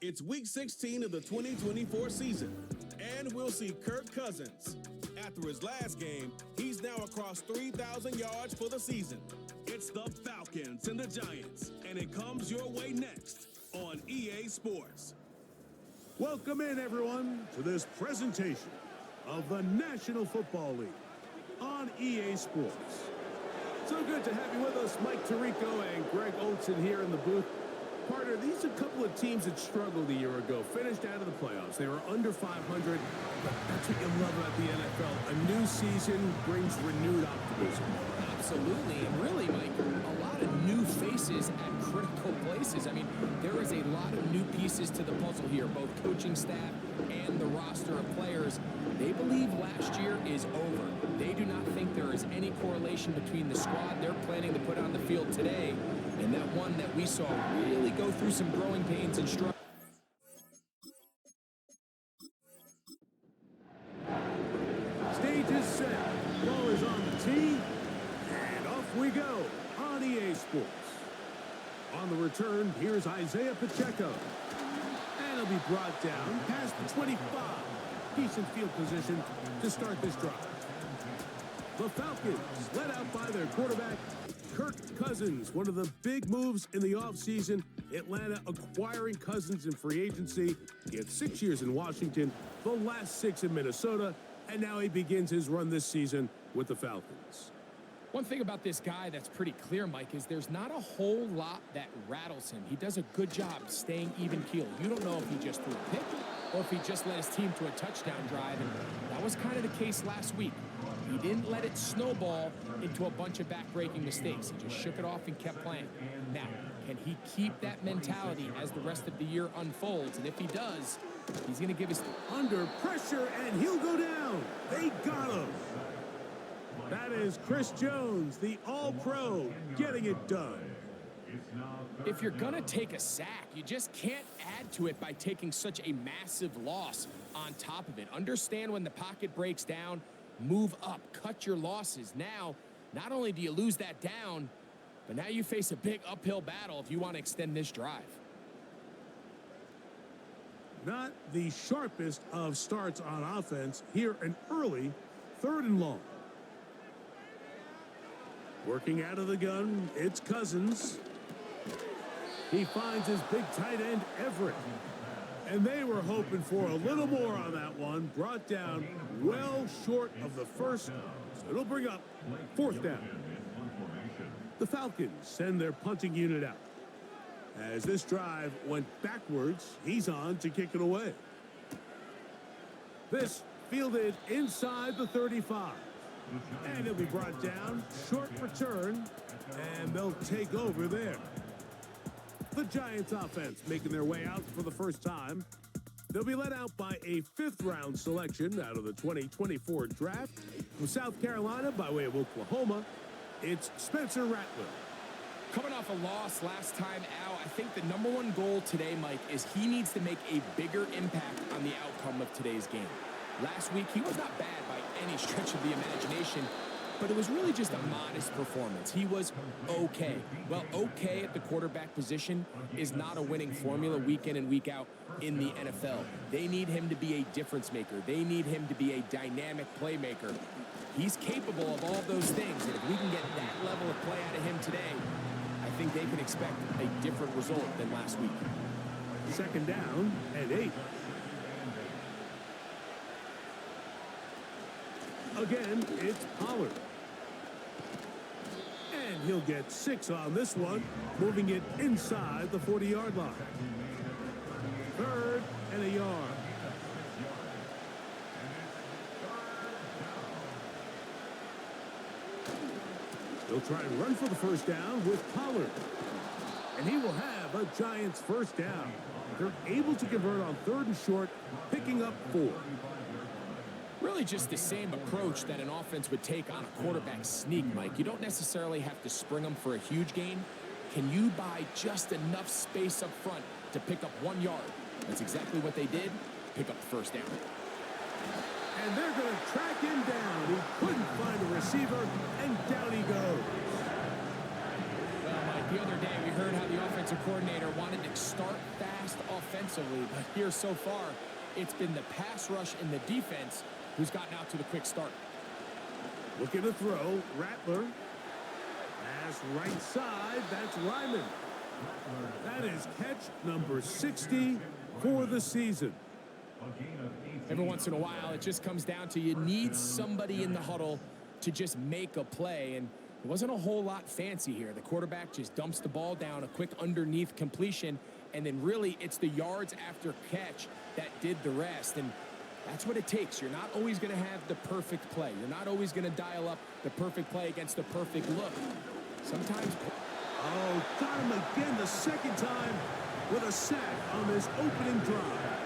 It's week 16 of the 2024 season, and we'll see Kirk Cousins. After his last game, he's now across 3,000 yards for the season. It's the Falcons and the Giants, and it comes your way next on EA Sports. Welcome in, everyone, to this presentation of the National Football League on EA Sports. So good to have you with us, Mike Tirico and Greg Olson here in the booth. Partner, these are a couple of teams that struggled a year ago, finished out of the playoffs. They were under 500, but that's what you love about the NFL. A new season brings renewed optimism. Absolutely, and really, Mike, a lot of new faces at critical places. I mean, there is a lot of new pieces to the puzzle here, both coaching staff and the roster of players. They believe last year is over. They do not think there is any correlation between the squad they're planning to put on the field today and that one that we saw really go through some growing pains and struggles. Stage is set. Ball is on the tee. And off we go on EA Sports. On the return, here's Isaiah Pacheco. And he'll be brought down past the 25. Decent field position to start this drive. The Falcons, led out by their quarterback, Kirk Cousins. One of the big moves in the offseason, Atlanta acquiring Cousins in free agency. He had 6 years in Washington, the last 6 in Minnesota, and now he begins his run this season with the Falcons. One thing about this guy that's pretty clear, Mike, is there's not a whole lot that rattles him. He does a good job staying even keel. You don't know if he just threw a pick or if he just led his team to a touchdown drive, and that was kind of the case last week. He didn't let it snowball into a bunch of back-breaking mistakes. He just shook it off and kept playing. Now, can he keep that mentality as the rest of the year unfolds? And if he does, he's going to give his... Under pressure, and he'll go down. They got him. That is Chris Jones, the All-Pro, getting it done. If you're going to take a sack, you just can't add to it by taking such a massive loss on top of it. Understand when the pocket breaks down, move up, cut your losses. Now, not only do you lose that down, but now you face a big uphill battle if you want to extend this drive. Not the sharpest of starts on offense. Here, an early 3rd and long. Working out of the gun, it's Cousins. He finds his big tight end, Everett. And they were hoping for a little more on that one. Brought down well short of the first. So it'll bring up 4th down. The Falcons send their punting unit out. As this drive went backwards, he's on to kick it away. This fielded inside the 35. And he'll be brought down. Short return. And they'll take over there. The Giants offense making their way out for the first time. They'll be led out by a 5th-round selection out of the 2024 draft. From South Carolina by way of Oklahoma, it's Spencer Rattler. Coming off a loss last time out, I think the #1 goal today, Mike, is he needs to make a bigger impact on the outcome of today's game. Last week, he was not bad by any stretch of the imagination, but it was really just a modest performance. He was okay. Well, okay at the quarterback position is not a winning formula week in and week out in the NFL. They need him to be a difference maker. They need him to be a dynamic playmaker. He's capable of all those things, and if we can get that level of play out of him today, I think they can expect a different result than last week. 2nd down and 8. Again, it's Pollard. And he'll get 6 on this one, moving it inside the 40-yard line. 3rd and a yard. He'll try and run for the 1st down with Pollard. And he will have a Giants 1st down. They're able to convert on 3rd and short, picking up 4. Really just the same approach that an offense would take on a quarterback sneak, Mike. You don't necessarily have to spring them for a huge gain. Can you buy just enough space up front to pick up 1 yard? That's exactly what they did. Pick up the 1st down. And they're going to track him down. He couldn't find a receiver, and down he goes. Well, Mike, The other day, we heard how the offensive coordinator wanted to start fast offensively, but here so far, it's been the pass rush and the defense who's gotten out to the quick start. Looking to throw, Rattler. Pass right side, that's Ryman. That is catch number 60 for the season. Every once in a while, it just comes down to you need somebody in the huddle to just make a play, and it wasn't a whole lot fancy here. The quarterback just dumps the ball down, a quick underneath completion, and then really it's the yards after catch that did the rest, and that's what it takes. You're not always going to have the perfect play. You're not always going to dial up the perfect play against the perfect look. Sometimes... Oh, got him again the second time with a sack on this opening drive.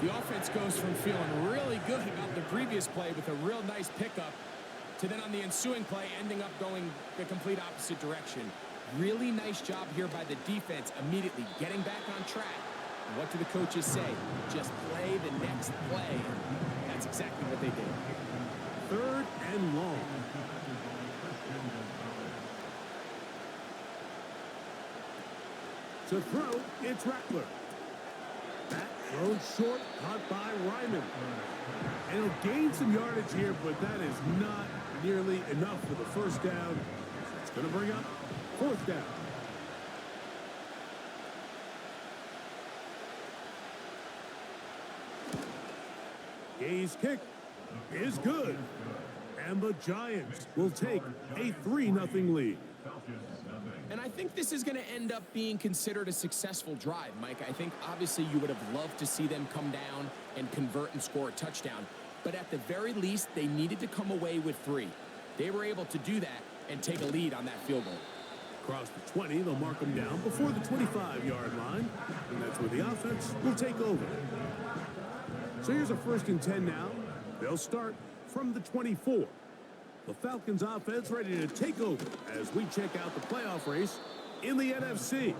The offense goes from feeling really good about the previous play with a real nice pickup to then on the ensuing play ending up going the complete opposite direction. Really nice job here by the defense immediately getting back on track. And what do the coaches say? Just play the next play. That's exactly what they did. 3rd and long. To throw, it's Rattler. That thrown short, caught by Ryman. And he'll gain some yardage here, but that is not nearly enough for the first down. It's going to bring up 4th down. Gay's kick is good. And the Giants will take a 3-0 lead. And I think this is going to end up being considered a successful drive, Mike. I think obviously you would have loved to see them come down and convert and score a touchdown. But at the very least, they needed to come away with 3. They were able to do that and take a lead on that field goal. Across the 20, they'll mark them down before the 25-yard line. And that's where the offense will take over. So here's a 1st and 10 now. They'll start from the 24. The Falcons offense ready to take over as we check out the playoff race in the NFC.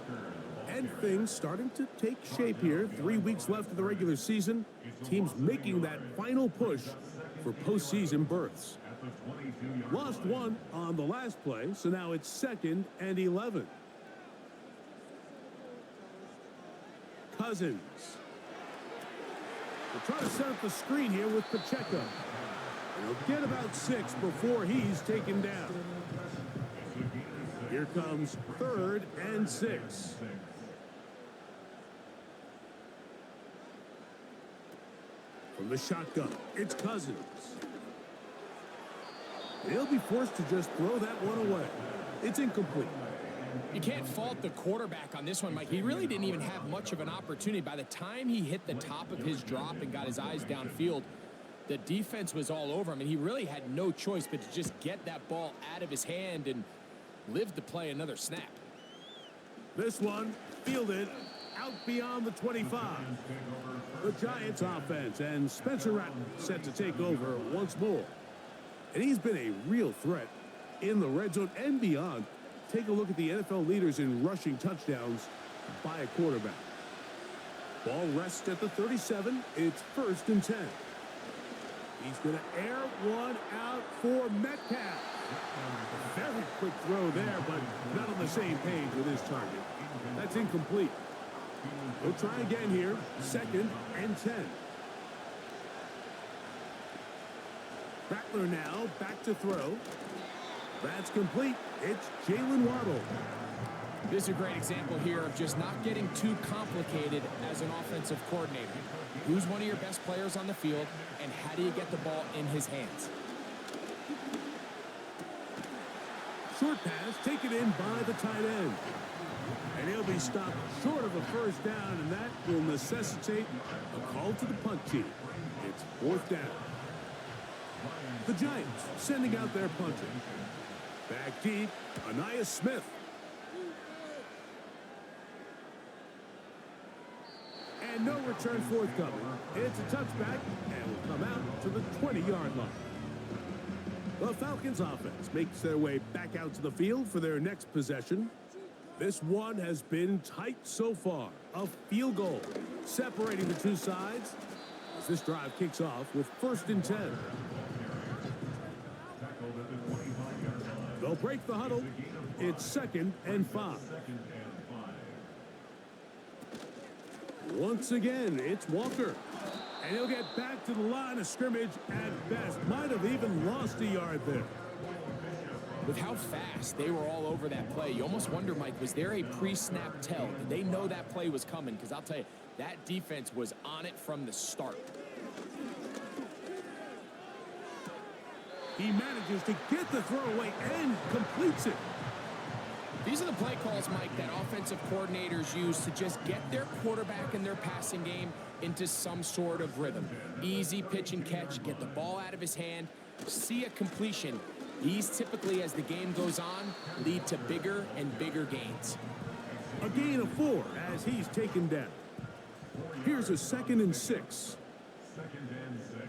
And things starting to take shape here. 3 weeks left of the regular season. Teams making that final push for postseason berths. Lost one on the last play, so now it's 2nd and 11. Cousins. We'll try to set up the screen here with Pacheco. He'll get about 6 before he's taken down. Here comes 3rd and 6. From the shotgun, it's Cousins. He'll be forced to just throw that one away. It's incomplete. You can't fault the quarterback on this one, Mike. He really didn't even have much of an opportunity. By the time he hit the top of his drop and got his eyes downfield, the defense was all over him, and he really had no choice but to just get that ball out of his hand and live to play another snap. This one fielded out beyond the 25. The Giants offense and Spencer Rattler set to take over once more. And he's been a real threat in the red zone and beyond. Take a look at the NFL leaders in rushing touchdowns by a quarterback. Ball rests at the 37. It's 1st and 10. He's going to air one out for Metcalf. A very quick throw there, but not on the same page with his target. That's incomplete. We'll try again here. 2nd and 10. Rattler now back to throw. That's complete. It's Jalen Waddle. This is a great example here of just not getting too complicated as an offensive coordinator. Who's one of your best players on the field, and how do you get the ball in his hands? Short pass taken in by the tight end. And he'll be stopped short of a 1st down, and that will necessitate a call to the punt team. It's 4th down. The Giants sending out their punter. Back deep, Anaya Smith. And no return forthcoming. It's a touchback and will come out to the 20-yard line. The Falcons offense makes their way back out to the field for their next possession. This one has been tight so far. A field goal separating the two sides as this drive kicks off with 1st and 10. They'll break the huddle. It's 2nd and 5. Once again, it's Walker. And he'll get back to the line of scrimmage at best. Might have even lost a yard there. With how fast they were all over that play, you almost wonder, Mike, was there a pre-snap tell? Did they know that play was coming? Because I'll tell you, that defense was on it from the start. He manages to get the throwaway and completes it. These are the play calls, Mike, that offensive coordinators use to just get their quarterback and their passing game into some sort of rhythm. Easy pitch and catch, get the ball out of his hand, see a completion. These typically, as the game goes on, lead to bigger and bigger gains. A gain of 4 as he's taken down. Here's a 2nd and 6. 2nd and 6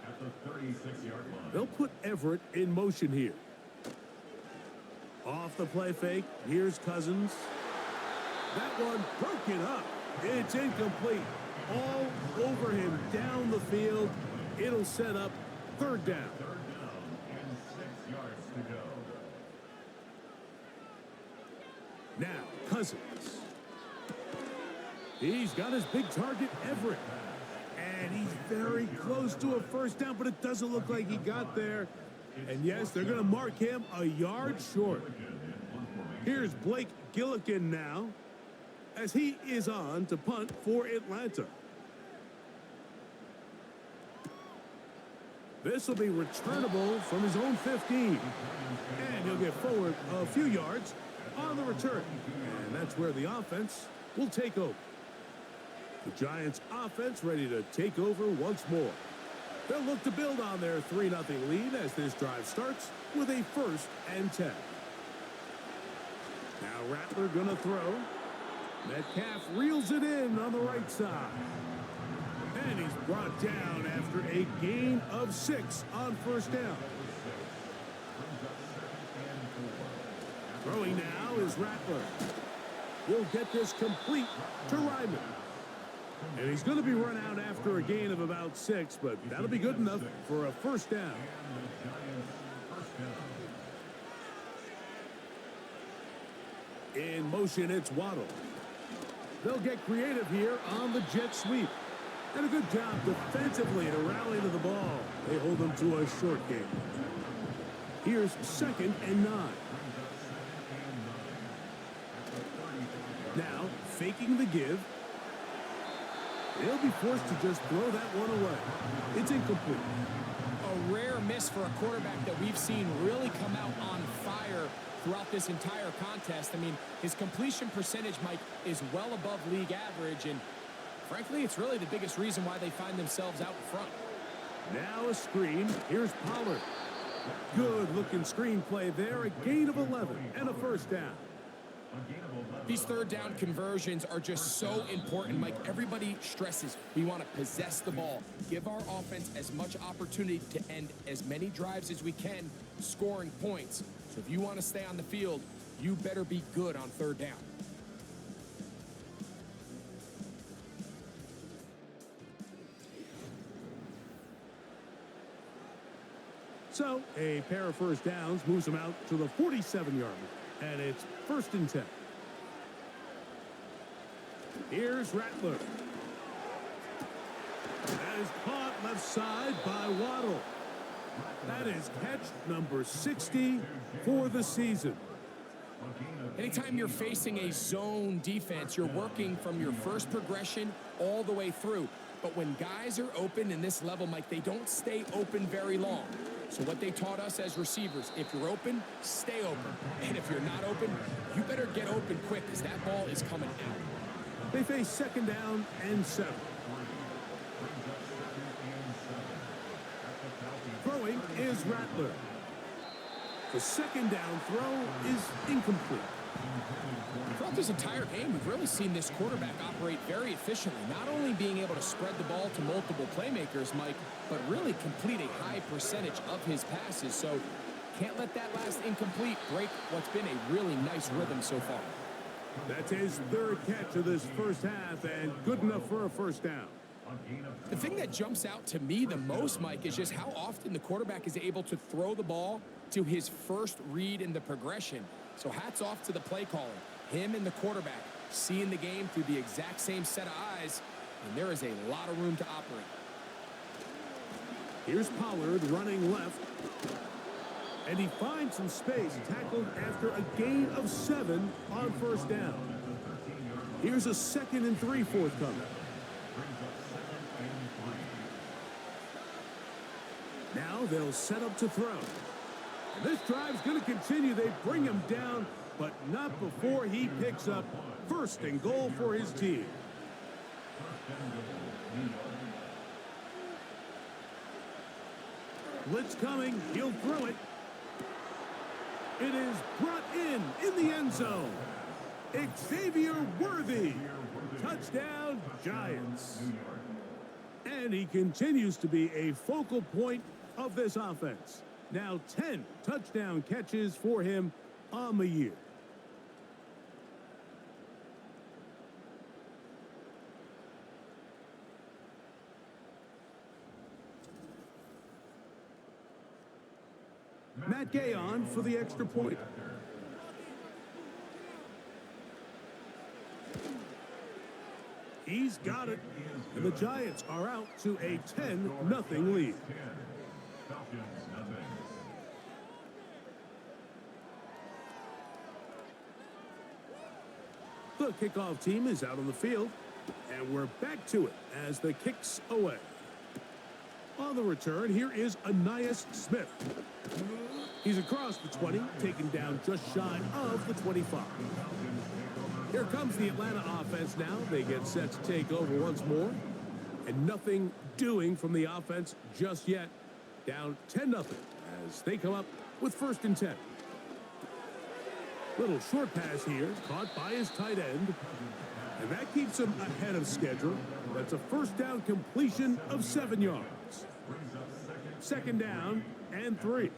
at the 36-yard line. They'll put Everett in motion here. Off the play fake, here's Cousins. That one broken up. It's incomplete. All over him down the field. It'll set up 3rd down. 3rd down and 6 yards to go. Now, Cousins. He's got his big target, Everett. And he's very close to a 1st down, but it doesn't look like he got there. And yes, they're going to mark him a yard short. Here's Blake Gillikin now, as he is on to punt for Atlanta. This will be returnable from his own 15. And he'll get forward a few yards on the return. And that's where the offense will take over. The Giants offense ready to take over once more. They'll look to build on their 3-0 lead as this drive starts with a 1st and 10. Now Rattler gonna throw. Metcalf reels it in on the right side. And he's brought down after a gain of 6 on 1st down. Throwing now is Rattler. He'll get this complete to Ryman. And he's going to be run out after a gain of about 6, but that'll be good enough for a 1st down. In motion, it's Waddle. They'll get creative here on the jet sweep. And a good job defensively to rally to the ball. They hold them to a short game. Here's 2nd and 9. Now, faking the give. They'll be forced to just throw that one away. It's incomplete. A rare miss for a quarterback that we've seen really come out on fire throughout this entire contest. I mean, his completion percentage, Mike, is well above league average, and frankly, it's really the biggest reason why they find themselves out in front. Now a screen. Here's Pollard. Good-looking screen play there. A gain of 11 and a 1st down. These 3rd down conversions are just so important, Mike. Everybody stresses we want to possess the ball, give our offense as much opportunity to end as many drives as we can, scoring points. So if you want to stay on the field, you better be good on 3rd down. So a pair of 1st downs moves them out to the 47-yard line. And it's 1st and 10. Here's Rattler. That is caught left side by Waddle. That is catch number 60 for the season. Anytime you're facing a zone defense, you're working from your first progression all the way through. But when guys are open in this level, Mike, they don't stay open very long. So what they taught us as receivers, if you're open, stay open. And if you're not open, you better get open quick because that ball is coming out. They face 2nd down and 7. Throwing is Rattler. The 2nd down throw is incomplete. Throughout this entire game, we've really seen this quarterback operate very efficiently, not only being able to spread the ball to multiple playmakers, Mike, but really complete a high percentage of his passes. So can't let that last incomplete break what's been a really nice rhythm so far. That's his 3rd catch of this 1st half and good enough for a 1st down. The thing that jumps out to me the most, Mike, is just how often the quarterback is able to throw the ball to his first read in the progression. So hats off to the play caller. Him and the quarterback seeing the game through the exact same set of eyes, and there is a lot of room to operate. Here's Pollard running left. And he finds some space, tackled after a gain of 7 on first down. Here's a 2nd and 3 forthcoming. Now they'll set up to throw. And this drive's going to continue. They bring him down, but not before he picks up 1st and goal for his team. Blitz coming. He'll throw it. It is brought in the end zone. Xavier Worthy. Touchdown, Giants. And he continues to be a focal point of this offense. Now 10 touchdown catches for him on the year. Matt Gay on for the extra point. He's got it. And the Giants are out to a 10-0 lead. The kickoff team is out on the field. And we're back to it as the kick's away. On the return, here is Ainias Smith. He's across the 20, taken down just shy of the 25. Here comes the Atlanta offense now. They get set to take over once more. And nothing doing from the offense just yet. Down 10-0 as they come up with 1st and 10. Little short pass here, caught by his tight end. And that keeps him ahead of schedule. That's a 1st down completion of 7 yards. 2nd down and 3.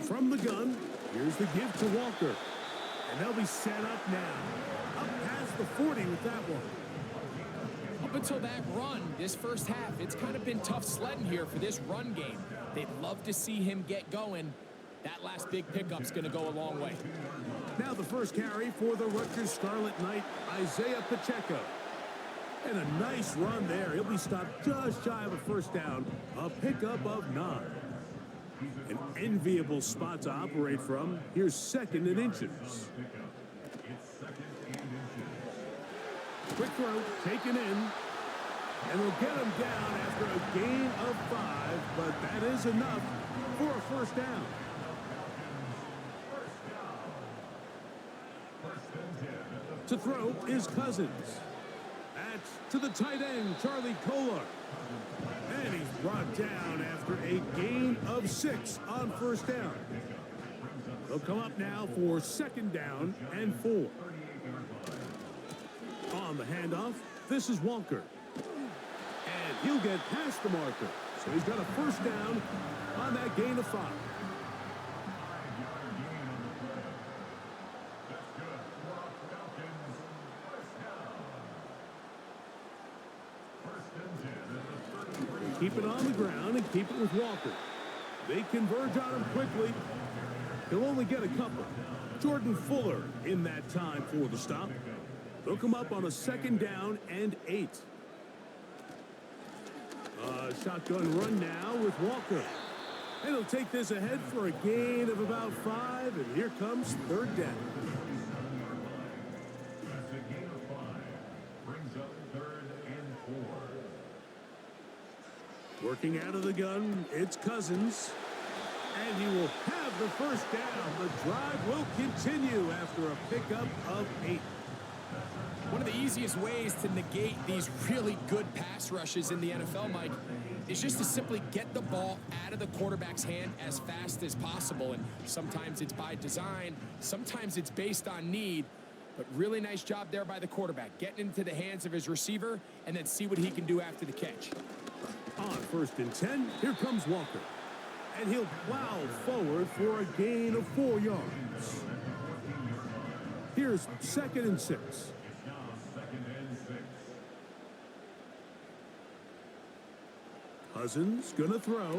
From the gun, here's the give to Walker. And they'll be set up now. Up past the 40 with that one. Up until that run, this first half, it's kind of been tough sledding here for this run game. They'd love to see him get going. That last big pickup's going to go a long way. Now the first carry for the Rutgers Scarlet Knight, Isaiah Pacheco. And a nice run there. He'll be stopped just shy of a 1st down. A pickup of 9. An enviable spot to operate from. Here's 2nd and inches. Quick throw, taken in. And they'll get him down after a gain of 5. But that is enough for a 1st down. To throw is Cousins. That's to the tight end, Charlie Kolar. And he's brought down after a gain of 6 on 1st down. They'll come up now for 2nd down and 4. On the handoff, this is Walker. And he'll get past the marker. So he's got a 1st down on that gain of 5. Keep it on the ground and keep it with Walker. They converge on him quickly. He'll only get a couple. Jordan Fuller in that time for the stop. They'll come up on a 2nd down and 8. Shotgun run now with Walker. And he'll take this ahead for a gain of about 5. And here comes 3rd down. That's a gain of 5. Brings up 3rd and 4. Working out of the gun, it's Cousins. And he will have the 1st down. The drive will continue after a pickup of 8. One of the easiest ways to negate these really good pass rushes in the NFL, Mike, is just to simply get the ball out of the quarterback's hand as fast as possible. And sometimes it's by design, sometimes it's based on need. But really nice job there by the quarterback, getting into the hands of his receiver and then see what he can do after the catch. On 1st and 10, here comes Walker. And he'll plow forward for a gain of 4 yards. Here's 2nd and 6. Now 2nd and 6. Cousins gonna throw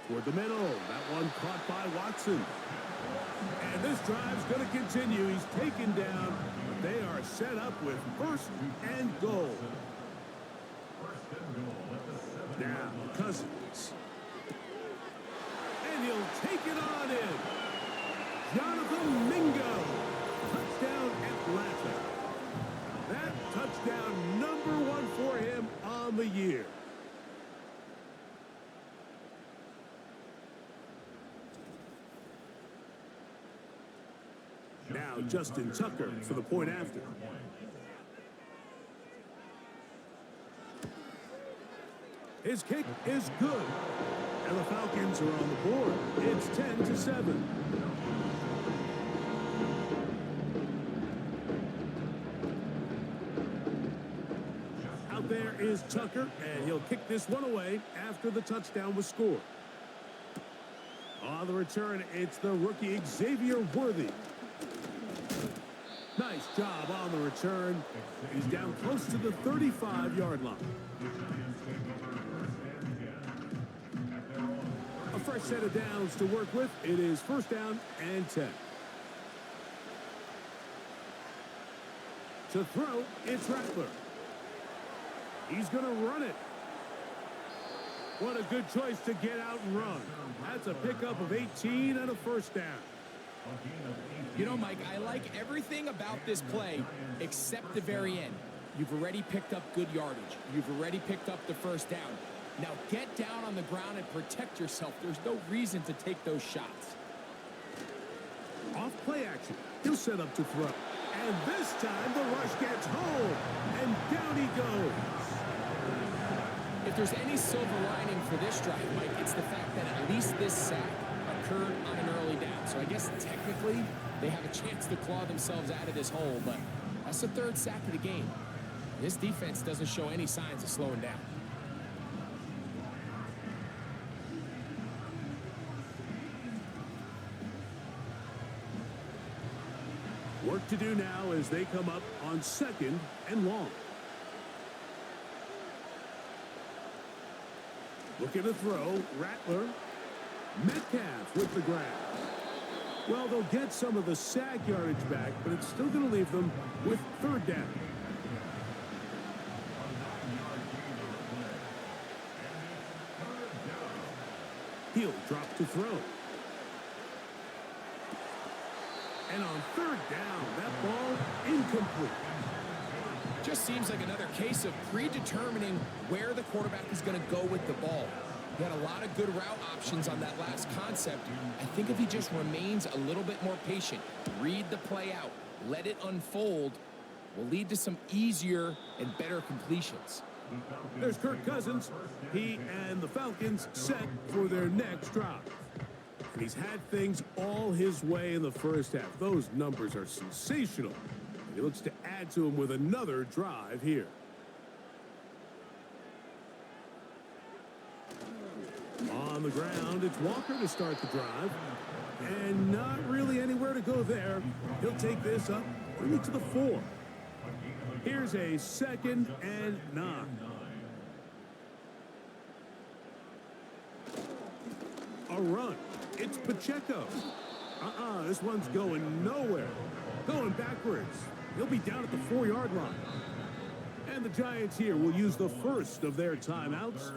toward the middle. That one caught by Watson. And this drive's going to continue. He's taken down, but they are set up with first and goal. Now, Cousins. And he'll take it on in. Jonathan Mingo. Touchdown Atlanta. That touchdown #1 for him on the year. Now Justin Tucker for the point after. His kick is good. And the Falcons are on the board. It's 10-7. Out there is Tucker, and he'll kick this one away after the touchdown was scored. On the return, it's the rookie Xavier Worthy. Nice job on the return. He's down close to the 35-yard line. A fresh set of downs to work with. It is first down and 10. To throw, it's Rattler. He's going to run it. What a good choice to get out and run. That's a pickup of 18 and a first down. You know, Mike, I like everything about this play except the very end. You've already picked up good yardage. You've already picked up the first down. Now get down on the ground and protect yourself. There's no reason to take those shots. Off play action. He'll set up to throw. And this time the rush gets home. And down he goes. If there's any silver lining for this drive, Mike, it's the fact that at least this sack occurred on an early down. So I guess technically they have a chance to claw themselves out of this hole, but that's the third sack of the game. This defense doesn't show any signs of slowing down. Work to do now as they come up on second and long. Looking to throw, Rattler. Metcalf with the grab. Well, they'll get some of the sack yardage back, but it's still going to leave them with third down. He'll drop to throw. And on third down, that ball incomplete. Just seems like another case of predetermining where the quarterback is going to go with the ball. He had a lot of good route options on that last concept. I think if he just remains a little bit more patient, read the play out, let it unfold, will lead to some easier and better completions. There's Kirk Cousins. He and the Falcons set for their next drive. And he's had things all his way in the first half. Those numbers are sensational. And he looks to add to them with another drive here. On the ground, it's Walker to start the drive. And not really anywhere to go there. He'll take this up, bring it to the 4. Here's a 2nd and 9. A run. It's Pacheco. This one's going nowhere. Going backwards. He'll be down at the 4-yard line. And the Giants here will use the first of their timeouts.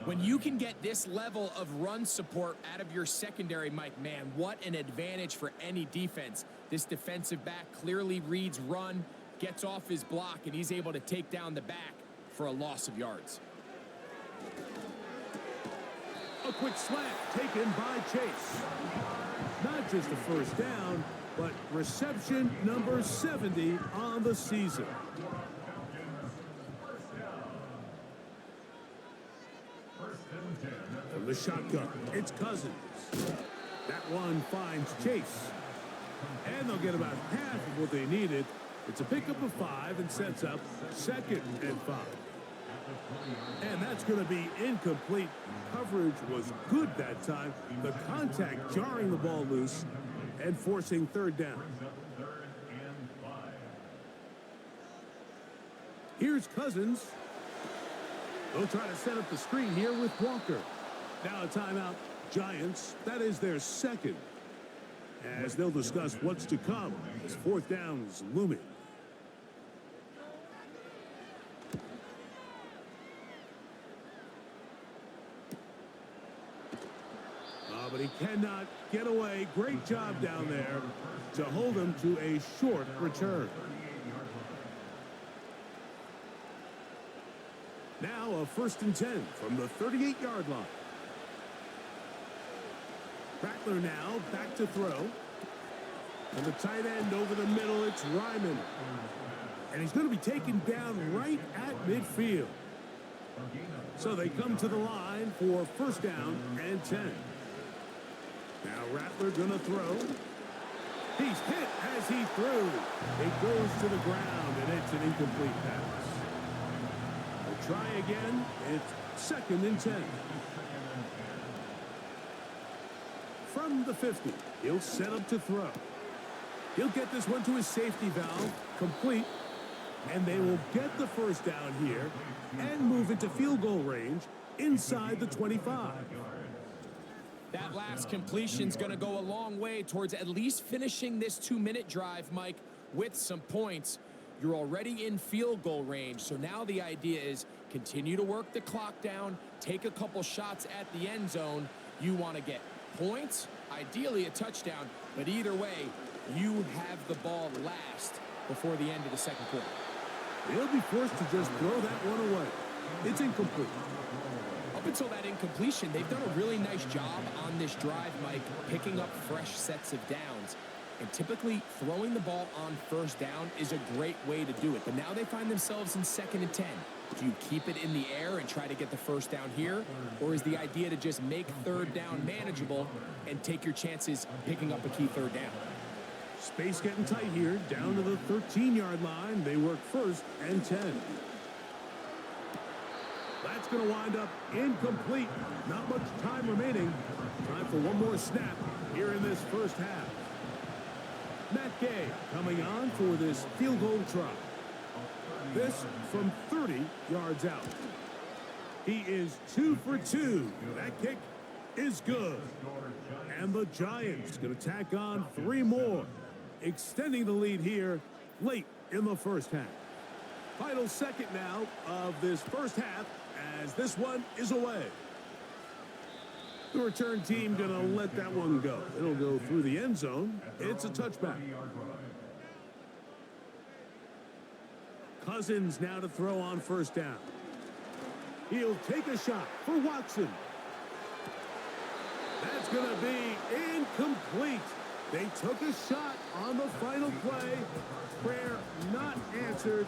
When you can get this level of run support out of your secondary, Mike, man, what an advantage for any defense. This defensive back clearly reads run, gets off his block, and he's able to take down the back for a loss of yards. A quick slant taken by Chase. Not just a first down, but reception number 70 on the season. From the shotgun, it's Cousins. That one finds Chase. And they'll get about half of what they needed. It's a pickup of 5 and sets up 2nd and 5. And that's going to be incomplete. Coverage was good that time. The contact jarring the ball loose and forcing third down. Here's Cousins. They'll try to set up the screen here with Walker. Now a timeout. Giants, that is their second. As they'll discuss what's to come as fourth down is looming. But he cannot get away. Great job down there to hold him to a short return. Now a 1st and 10 from the 38-yard line. Rattler now back to throw. And the tight end over the middle, it's Ryman. And he's going to be taken down right at midfield. So they come to the line for 1st down and 10. Now Rattler going to throw. He's hit as he threw. It goes to the ground, and it's an incomplete pass. We'll try again. It's 2nd and 10. From the 50, he'll set up to throw. He'll get this one to his safety valve, complete, and they will get the 1st down here and move into field goal range inside the 25. That last completion's going to go a long way towards at least finishing this 2-minute drive, Mike, with some points. You're already in field goal range, so now the idea is continue to work the clock down, take a couple shots at the end zone. You want to get points, ideally a touchdown, but either way, you have the ball last before the end of the 2nd quarter. He'll be forced to just throw that one away. It's incomplete. Up until that incompletion, they've done a really nice job on this drive, Mike, picking up fresh sets of downs. And typically, throwing the ball on 1st down is a great way to do it. But now they find themselves in 2nd and 10. Do you keep it in the air and try to get the 1st down here? Or is the idea to just make 3rd down manageable and take your chances picking up a key 3rd down? Space getting tight here, down to the 13-yard line. They work 1st and 10. That's going to wind up incomplete. Not much time remaining. Time for one more snap here in this 1st half. Matt Gay coming on for this field goal try. This from 30 yards out. He is 2 for 2. That kick is good. And the Giants going to tack on 3 more, extending the lead here late in the 1st half. Final 2nd now of this 1st half as this one is away. The return team going to let that one go. It'll go through the end zone. It's a touchback. Cousins now to throw on 1st down. He'll take a shot for Watson. That's going to be incomplete. They took a shot on the final play. Prayer not answered.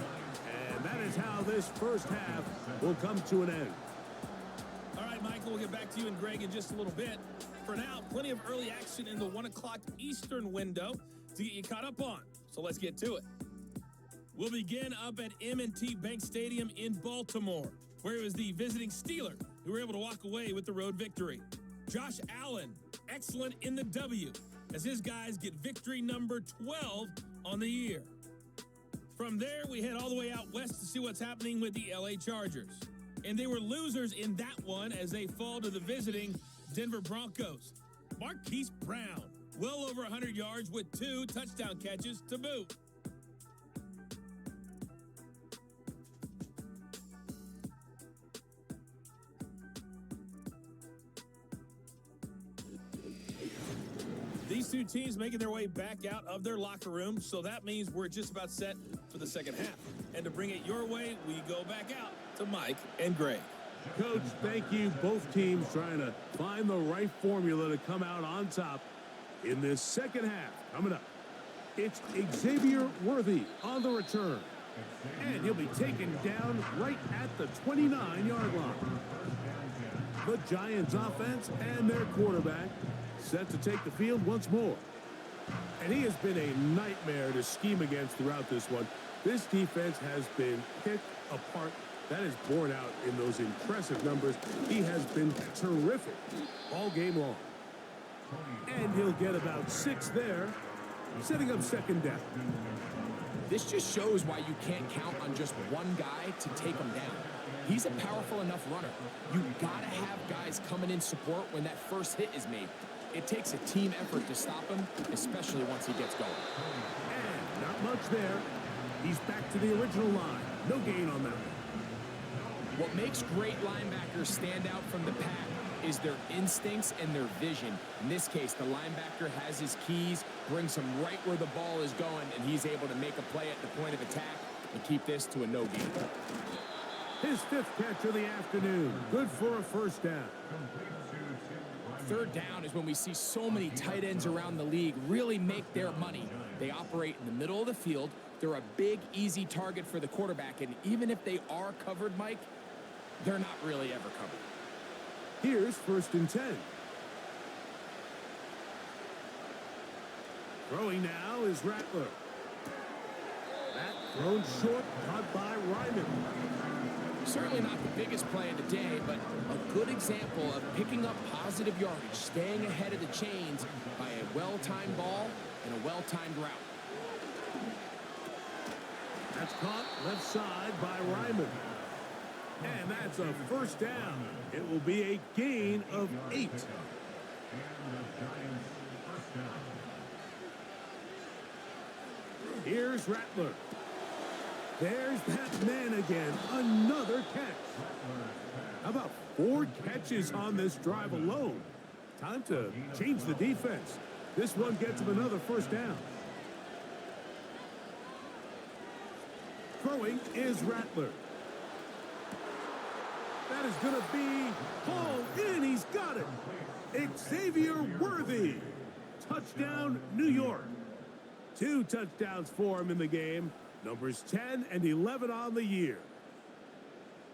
And that is how this 1st half will come to an end. All right, Michael, we'll get back to you and Greg in just a little bit. For now, plenty of early action in the 1 o'clock Eastern window to get you caught up on. So let's get to it. We'll begin up at M&T Bank Stadium in Baltimore, where it was the visiting Steelers who were able to walk away with the road victory. Josh Allen, excellent in the W, as his guys get victory number 12 on the year. From there, we head all the way out west to see what's happening with the LA Chargers. And they were losers in that one as they fall to the visiting Denver Broncos. Marquise Brown, well over 100 yards with 2 touchdown catches to boot. These 2 teams making their way back out of their locker room, so that means we're just about set for the 2nd half. And to bring it your way, we go back out to Mike and Greg. Coach, thank you. Both teams trying to find the right formula to come out on top in this 2nd half. Coming up, it's Xavier Worthy on the return. And he'll be taken down right at the 29-yard line. The Giants offense and their quarterback set to take the field once more. And he has been a nightmare to scheme against throughout this one. This defense has been picked apart. That is borne out in those impressive numbers. He has been terrific all game long. And he'll get about 6 there, setting up 2nd down. This just shows why you can't count on just one guy to take him down. He's a powerful enough runner. You gotta have guys coming in support when that first hit is made. It takes a team effort to stop him, especially once he gets going. And not much there. He's back to the original line. No gain on that one. What makes great linebackers stand out from the pack is their instincts and their vision. In this case, the linebacker has his keys, brings him right where the ball is going, and he's able to make a play at the point of attack and keep this to a no gain. His 5th catch of the afternoon. Good for a first down. Third down is when we see so many tight ends around the league really make their money. They operate in the middle of the field. They're a big, easy target for the quarterback, and even if they are covered, Mike, they're not really ever covered. Here's 1st and 10. Throwing now is Rattler. That thrown short, caught by Ryman. Certainly not the biggest play of the day, but a good example of picking up positive yardage, staying ahead of the chains by a well-timed ball and a well-timed route. That's caught left side by Ryman. And that's a first down. It will be a gain of 8. Here's Rattler. There's that man again. Another catch. How about 4 catches on this drive alone? Time to change the defense. This one gets him another first down. Throwing is Rattler. That is going to be hauled in. He's got it. Xavier Worthy. Touchdown, New York. 2 touchdowns for him in the game. Numbers 10 and 11 on the year.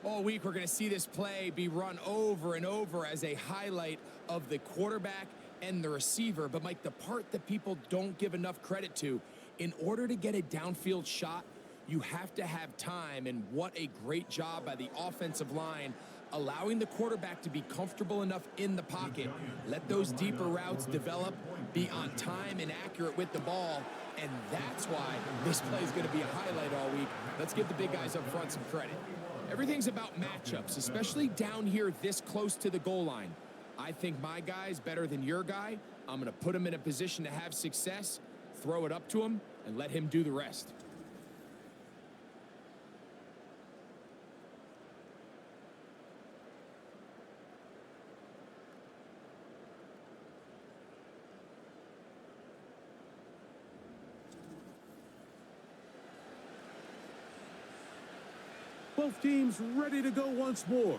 All week, we're going to see this play be run over and over as a highlight of the quarterback and the receiver. But, Mike, the part that people don't give enough credit to, in order to get a downfield shot, you have to have time, and what a great job by the offensive line allowing the quarterback to be comfortable enough in the pocket, let those deeper routes develop, be on time and accurate with the ball, and that's why this play is going to be a highlight all week. Let's give the big guys up front some credit. Everything's about matchups, especially down here this close to the goal line. I think my guy's better than your guy. I'm going to put him in a position to have success, throw it up to him, and let him do the rest. Both teams ready to go once more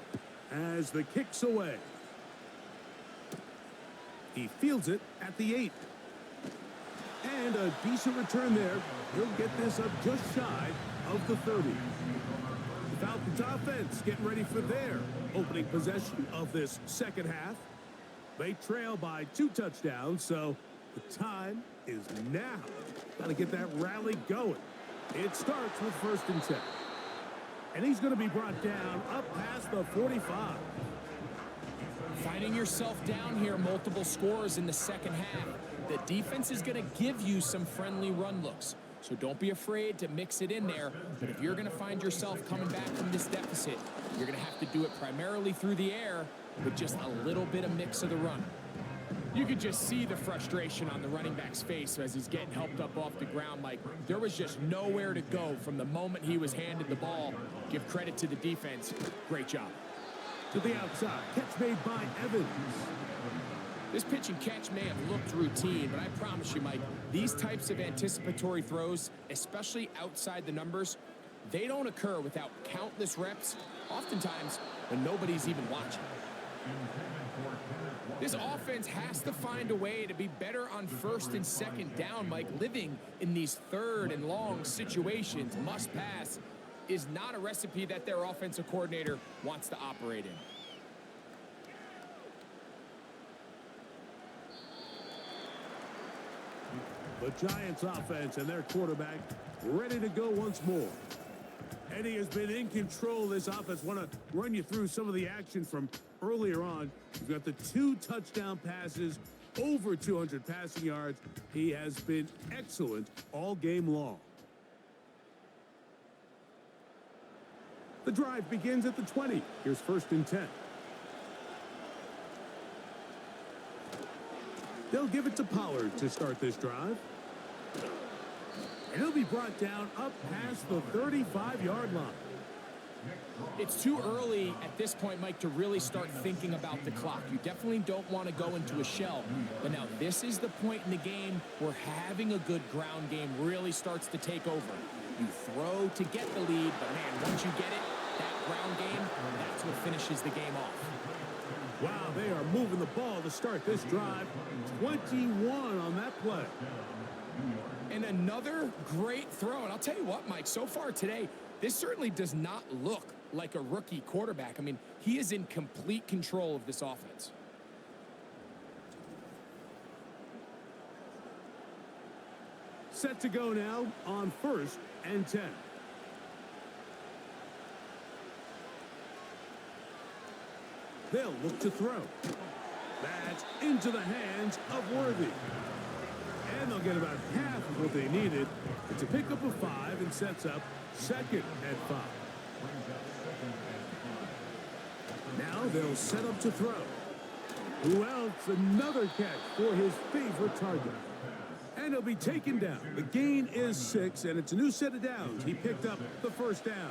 as the kick's away. He fields it at the 8. And a decent return there. He'll get this up just shy of the 30. The Falcons offense getting ready for their opening possession of this second half. They trail by 2 touchdowns, so the time is now. Got to get that rally going. It starts with 1st and 10. And he's going to be brought down up past the 45. Finding yourself down here, multiple scores in the second half. The defense is going to give you some friendly run looks. So don't be afraid to mix it in there. But if you're going to find yourself coming back from this deficit, you're going to have to do it primarily through the air with just a little bit of mix of the run. You could just see the frustration on the running back's face as he's getting helped up off the ground. Like, there was just nowhere to go from the moment he was handed the ball. Give credit to the defense. Great job. To the outside. Catch made by Evans. This pitch and catch may have looked routine, but I promise you, Mike, these types of anticipatory throws, especially outside the numbers, they don't occur without countless reps, oftentimes when nobody's even watching. This offense has to find a way to be better on 1st and 2nd down, Mike. Living in these 3rd and long situations, must pass, is not a recipe that their offensive coordinator wants to operate in. The Giants offense and their quarterback ready to go once more. Eddie has been in control of this offense. Want to run you through some of the action from earlier on. We've got the 2 touchdown passes, over 200 passing yards. He has been excellent all game long. The drive begins at the 20. Here's 1st and 10. They'll give it to Pollard to start this drive. And he'll be brought down up past the 35-yard line. It's too early at this point, Mike, to really start thinking about the clock. You definitely don't want to go into a shell. But now this is the point in the game where having a good ground game really starts to take over. You throw to get the lead, but man, once you get it, that ground game, that's what finishes the game off. Wow, they are moving the ball to start this drive. 21 on that play. And another great throw. And I'll tell you what, Mike, so far today, this certainly does not look like a rookie quarterback. I mean, he is in complete control of this offense. Set to go now on 1st and 10. They'll look to throw. That's into the hands of Worthy. And they'll get about half of what they needed. It's a pickup of 5 and sets up 2nd and 5. Now they'll set up to throw. Who else? Another catch for his favorite target. And he'll be taken down. The gain is 6, and it's a new set of downs. He picked up the 1st down.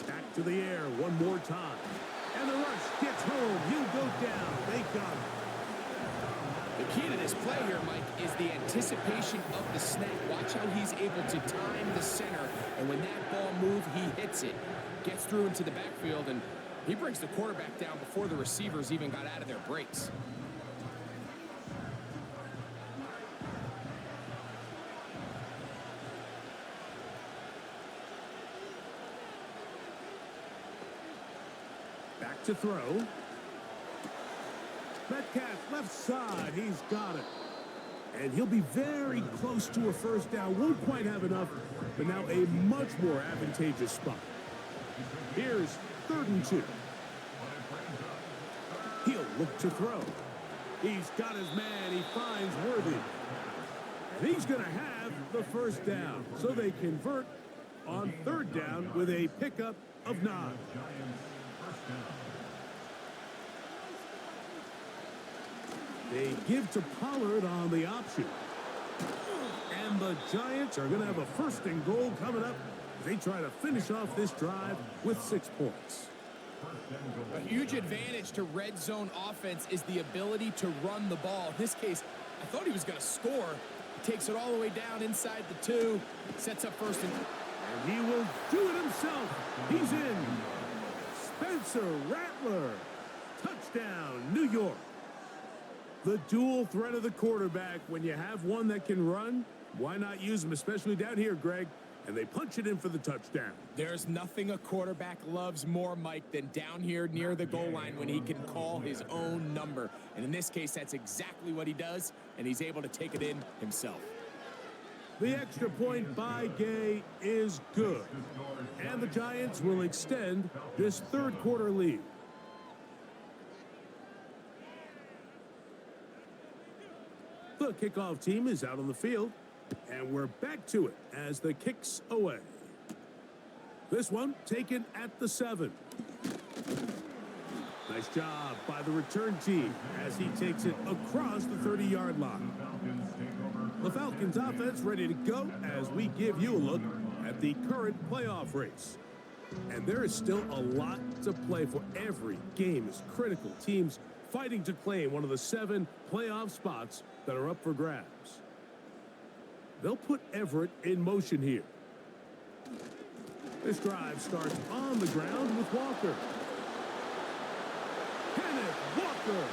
Back to the air one more time. And the rush gets home. He'll go down. They got him. The key to this play here, Mike, is the anticipation of the snap. Watch how he's able to time the center, and when that ball moves, he hits it. Gets through into the backfield, and he brings the quarterback down before the receivers even got out of their breaks. Back to throw. Metcalf left side. He's got it. And he'll be very close to a 1st down. Won't quite have enough, but now a much more advantageous spot. Here's 3rd and 2. He'll look to throw. He's got his man. He finds Worthy. And he's going to have the 1st down. So they convert on 3rd down with a pickup of 9. They give to Pollard on the option. And the Giants are going to have a 1st and goal coming up. They try to finish off this drive with 6 points. A huge advantage to red zone offense is the ability to run the ball. In this case, I thought he was going to score. He takes it all the way down inside the 2, sets up 1st and... And he will do it himself. He's in. Spencer Rattler. Touchdown, New York. The dual threat of the quarterback. When you have one that can run, why not use him, especially down here, Greg? And they punch it in for the touchdown. There's nothing a quarterback loves more, Mike, than down here near the goal line when he can call his own number. And in this case, that's exactly what he does, and he's able to take it in himself. The extra point by Gay is good. And the Giants will extend this 3rd quarter lead. The kickoff team is out on the field, and we're back to it as the kick's away. This one taken at the 7. Nice job by the return team as he takes it across the 30-yard line. The Falcons offense ready to go as we give you a look at the current playoff race. And there is still a lot to play for. Every game is critical. Teams fighting to claim one of the 7 playoff spots that are up for grabs. They'll put Everett in motion here. This drive starts on the ground with Walker. Kenneth Walker.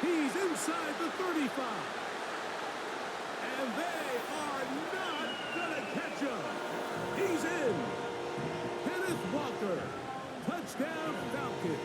He's inside the 35. And they are not going to catch him. He's in. Kenneth Walker. Touchdown Falcons.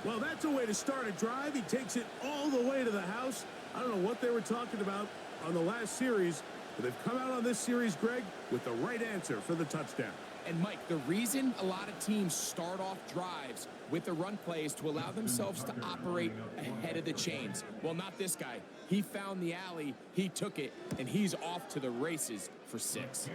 Well, that's a way to start a drive. He takes it all the way to the house. I don't know what they were talking about on the last series, but they've come out on this series, Greg, with the right answer for the touchdown. And, Mike, the reason a lot of teams start off drives with a run play is to allow themselves to operate ahead of the chains. Well, not this guy. He found the alley, he took it, and he's off to the races for 6.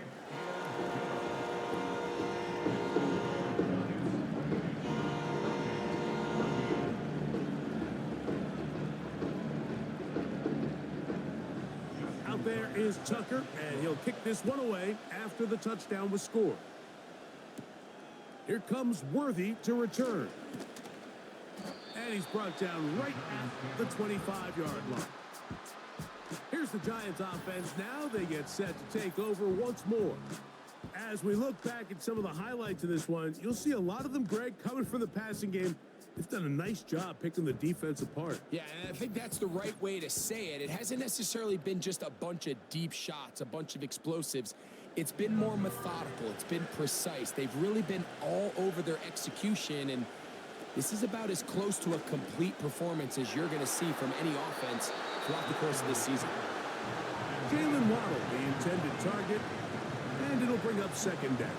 Out there is Tucker, and he'll kick this one away after the touchdown was scored. Here comes Worthy to return. And he's brought down right at the 25-yard line. Here's the Giants offense. Now they get set to take over once more. As we look back at some of the highlights of this one, you'll see a lot of them, Greg, coming from the passing game. They've done a nice job picking the defense apart. Yeah, and I think that's the right way to say it. It hasn't necessarily been just a bunch of deep shots, a bunch of explosives. It's been more methodical. It's been precise. They've really been all over their execution, and this is about as close to a complete performance as you're going to see from any offense throughout the course of this season. Jalen Waddle, the intended target, and it'll bring up second down.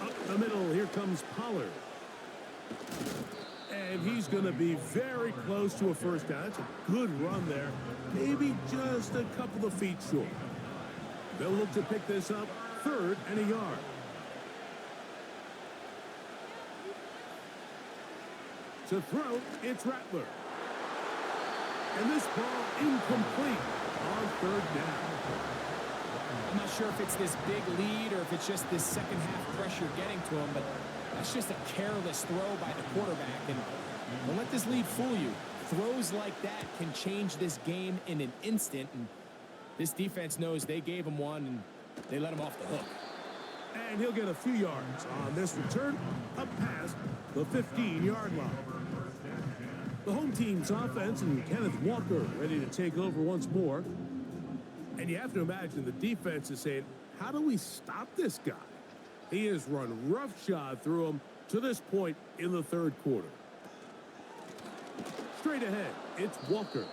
Up the middle, here comes Pollard. And he's going to be very close to a first down. That's a good run there. Maybe just a couple of feet short. They'll look to pick this up, 3rd and a yard. To throw, it's Rattler. And this ball incomplete on 3rd down. I'm not sure if it's this big lead or if it's just this second half pressure getting to him, but that's just a careless throw by the quarterback. And don't let this lead fool you. Throws like that can change this game in an instant. And this defense knows they gave him one and they let him off the hook. And he'll get a few yards on this return up past the 15-yard line. The home team's offense and Kenneth Walker ready to take over once more. And you have to imagine the defense is saying, how do we stop this guy? He has run roughshod through him to this point in the 3rd quarter. Straight ahead, it's Walker.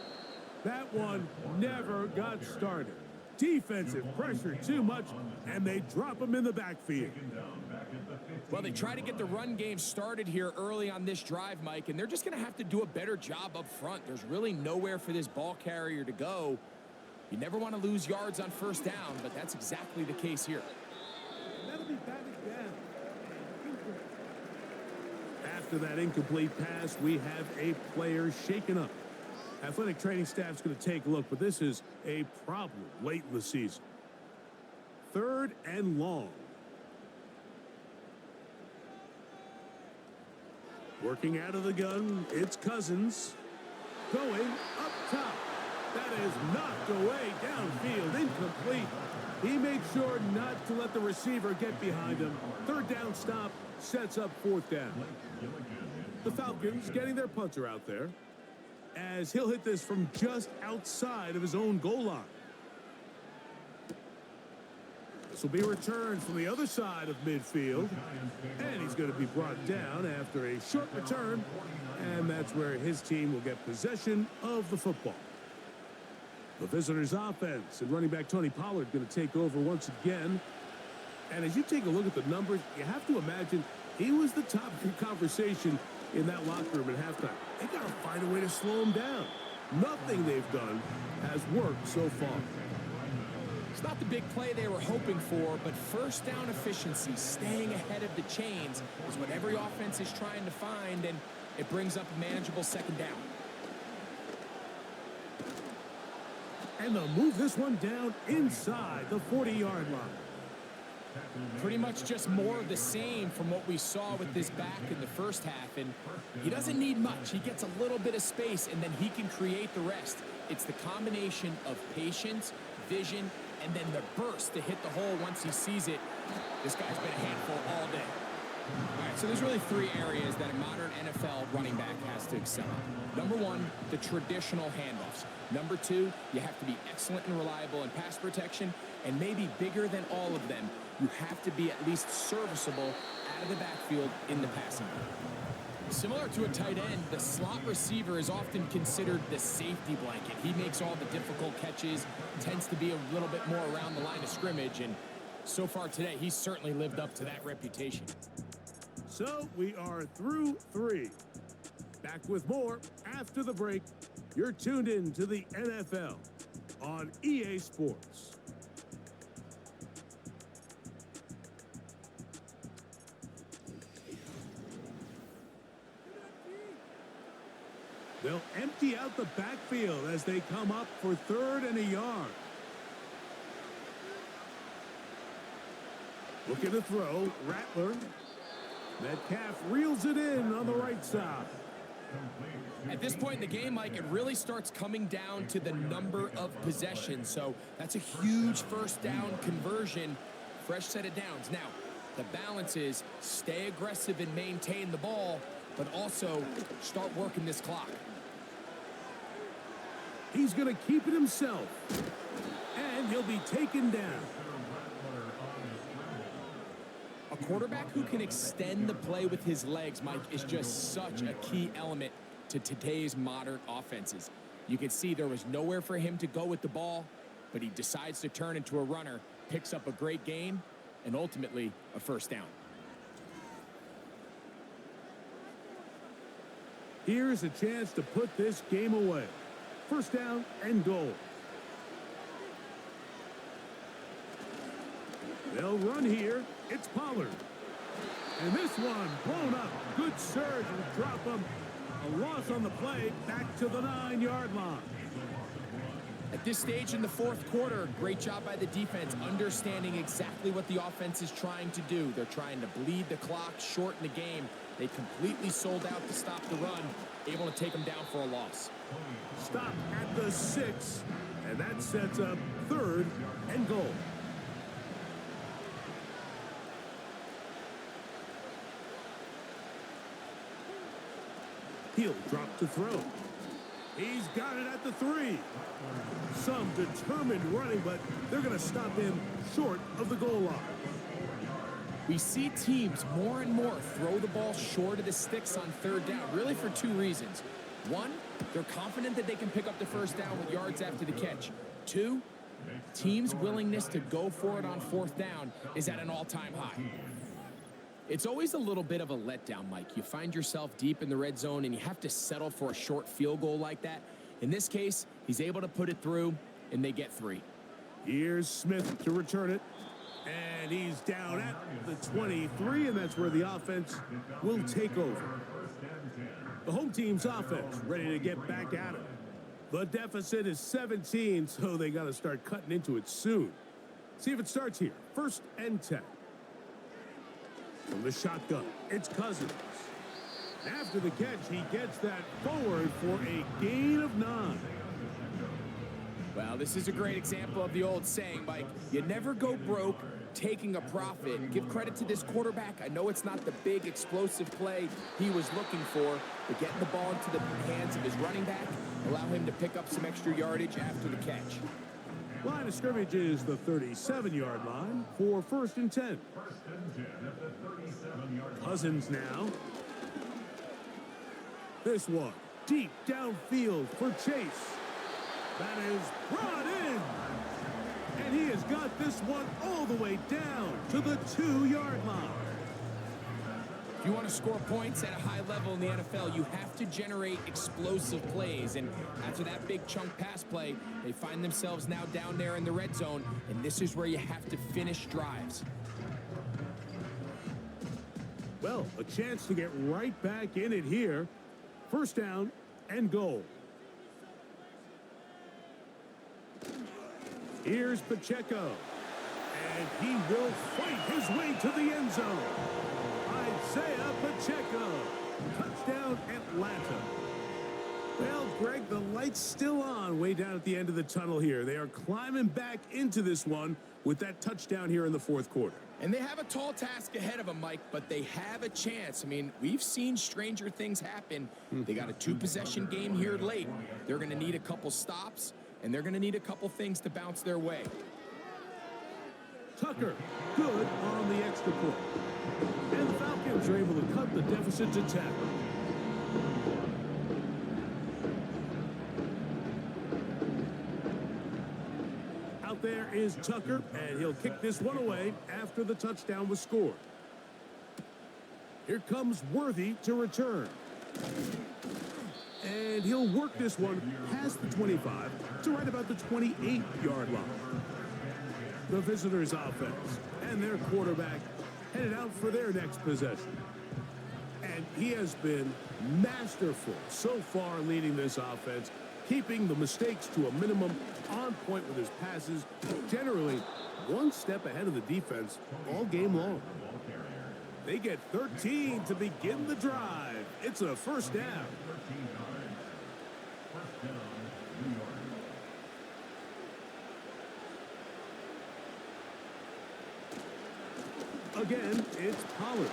That one never got started. Defensive pressure too much, and they drop him in the backfield. Well, they try to get the run game started here early on this drive, Mike, and they're just going to have to do a better job up front. There's really nowhere for this ball carrier to go. You never want to lose yards on first down, but that's exactly the case here. That'll be batted down. After that incomplete pass, we have a player shaken up. Athletic training staff's going to take a look, but this is a problem late in the season. 3rd and long. Working out of the gun, it's Cousins. Going up top. That is knocked away downfield, incomplete. He made sure not to let the receiver get behind him. 3rd down stop sets up 4th down. The Falcons getting their punter out there as he'll hit this from just outside of his own goal line. This will be returned from the other side of midfield, and he's going to be brought down after a short return, and that's where his team will get possession of the football. The visitors' offense and running back Tony Pollard going to take over once again. And as you take a look at the numbers, you have to imagine he was the top conversation in that locker room at halftime. They got to find a way to slow him down. Nothing they've done has worked so far. It's not the big play they were hoping for, but first down efficiency, staying ahead of the chains, is what every offense is trying to find, and it brings up a manageable 2nd down. And they'll move this one down inside the 40-yard line. Pretty much just more of the same from what we saw with this back in the first half. And he doesn't need much. He gets a little bit of space, and then he can create the rest. It's the combination of patience, vision, and then the burst to hit the hole once he sees it. This guy's been a handful all day. All right, so there's really 3 areas that a modern NFL running back has to excel at. Number 1, the traditional handoffs. Number 2, you have to be excellent and reliable in pass protection. And maybe bigger than all of them, you have to be at least serviceable out of the backfield in the passing game. Similar to a tight end, the slot receiver is often considered the safety blanket. He makes all the difficult catches, tends to be a little bit more around the line of scrimmage, and so far today, he's certainly lived up to that reputation. So we are through 3. Back with more after the break. You're tuned in to the NFL on EA Sports. They'll empty out the backfield as they come up for 3rd and a yard. Looking to throw, Rattler. Metcalf reels it in on the right side. At this point in the game, Mike, it really starts coming down to the number of possessions. So that's a huge first down conversion. Fresh set of downs. Now, the balance is stay aggressive and maintain the ball, but also start working this clock. He's going to keep it himself. And he'll be taken down. A quarterback who can extend the play with his legs, Mike, is just such a key element to today's modern offenses. You can see there was nowhere for him to go with the ball, but he decides to turn into a runner, picks up a great gain, and ultimately a first down. Here's a chance to put this game away. First down and goal. They'll run here. It's Pollard. And this one blown up. Good surge and drop him. A loss on the play back to the 9-yard line. At this stage in the 4th quarter, great job by the defense, understanding exactly what the offense is trying to do. They're trying to bleed the clock, shorten the game. They completely sold out to stop the run, able to take them down for a loss. Stop at the 6, and that sets up 3rd and goal. He'll drop to throw. He's got it at the 3. Some determined running, but they're going to stop him short of the goal line. We see teams more and more throw the ball short of the sticks on 3rd down, really for 2 reasons. 1, they're confident that they can pick up the first down with yards after the catch. 2, teams' willingness to go for it on 4th down is at an all-time high. It's always a little bit of a letdown, Mike. You find yourself deep in the red zone and you have to settle for a short field goal like that. In this case, he's able to put it through, and they get 3. Here's Smith to return it. And he's down at the 23, and that's where the offense will take over. The home team's offense ready to get back at it. The deficit is 17, so they got to start cutting into it soon. See if it starts here. 1st and 10. From the shotgun, it's Cousins. After the catch, he gets that forward for a gain of 9. Well, this is a great example of the old saying, Mike, you never go broke taking a profit. Give credit to this quarterback. I know it's not the big explosive play he was looking for, but getting the ball into the hands of his running back, allow him to pick up some extra yardage after the catch. Line of scrimmage is the 37-yard line for 1st and 10. Cousins now. This one deep downfield for Chase. That is brought in. And he has got this one all the way down to the 2-yard line. If you want to score points at a high level in the NFL, you have to generate explosive plays. And after that big chunk pass play, they find themselves now down there in the red zone. And this is where you have to finish drives. Well, a chance to get right back in it here. First down and goal. Here's Pacheco. And he will fight his way to the end zone. Isaiah Pacheco. Touchdown, Atlanta. Well, Greg, the light's still on way down at the end of the tunnel here. They are climbing back into this one with that touchdown here in the 4th quarter. And they have a tall task ahead of them, Mike, but they have a chance. I mean, we've seen stranger things happen. They got a 2-possession game here late. They're going to need a couple stops, and they're going to need a couple things to bounce their way. Tucker, good on the extra point. And the Falcons are able to cut the deficit to 10. Out there is Tucker, and he'll kick this one away after the touchdown was scored. Here comes Worthy to return. And he'll work this one past the 25 to right about the 28-yard line. The visitors' offense and their quarterback headed out for their next possession. And he has been masterful so far leading this offense, keeping the mistakes to a minimum, on point with his passes, generally one step ahead of the defense all game long. They get 13 to begin the drive. It's a first down. Again, it's Pollard.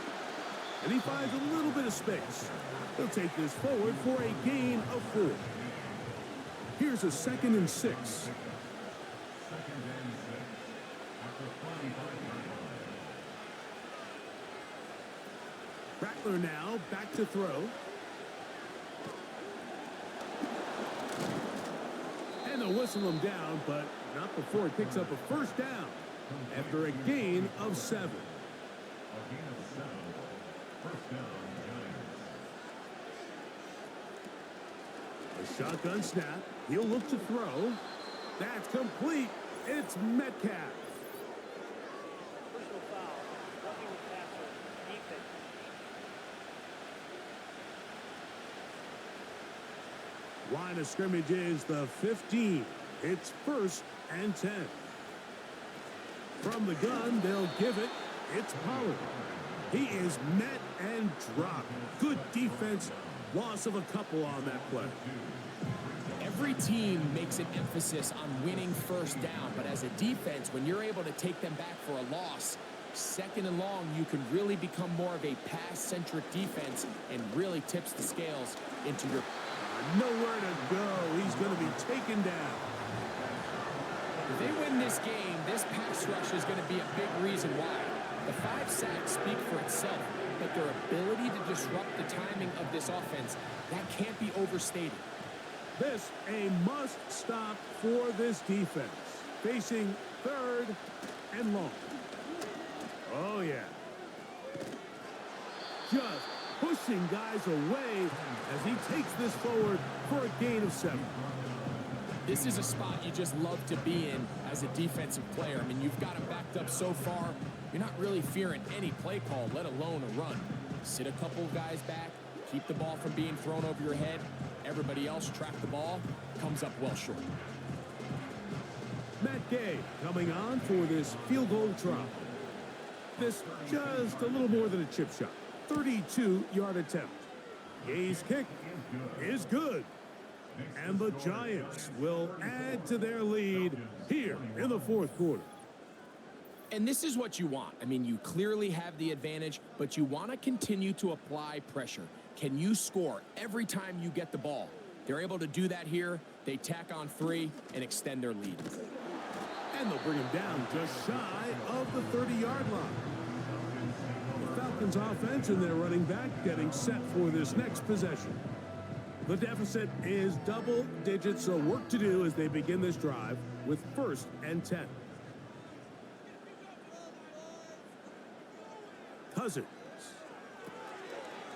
And he finds a little bit of space. He'll take this forward for a gain of 4. Here's a 2nd and 6. Rattler now back to throw. And they'll whistle him down, but not before he picks up a first down after a gain of 7. A shotgun snap. He'll look to throw. That's complete. It's Metcalf. Personal foul. Roughing the passer. Defense. Line of scrimmage is the 15. It's 1st and 10. From the gun, they'll give it. It's Pollard. He is met and dropped. Good defense. Loss of a couple on that play. Every team makes an emphasis on winning first down, but as a defense, when you're able to take them back for a loss, 2nd and long, you can really become more of a pass-centric defense and really tips the scales into your... Nowhere to go. He's going to be taken down. If they win this game, this pass rush is going to be a big reason why. The 5 sacks speak for itself, but their ability to disrupt the timing of this offense, that can't be overstated. This a must-stop for this defense. Facing 3rd and long. Oh, yeah. Just pushing guys away as he takes this forward for a gain of 7. This is a spot you just love to be in as a defensive player. I mean, you've got him backed up so far, you're not really fearing any play call, let alone a run. Sit a couple of guys back, keep the ball from being thrown over your head. Everybody else track the ball, comes up well short. Matt Gay coming on for this field goal try. This just a little more than a chip shot. 32-yard attempt. Gay's kick is good. And the Giants will add to their lead here in the 4th quarter. And this is what you want. I mean, you clearly have the advantage, but you want to continue to apply pressure. Can you score every time you get the ball? They're able to do that here. They tack on 3 and extend their lead. And they'll bring him down just shy of the 30-yard line. The Falcons offense and their running back getting set for this next possession. The deficit is double digits, so work to do as they begin this drive with 1st and 10. Cousins.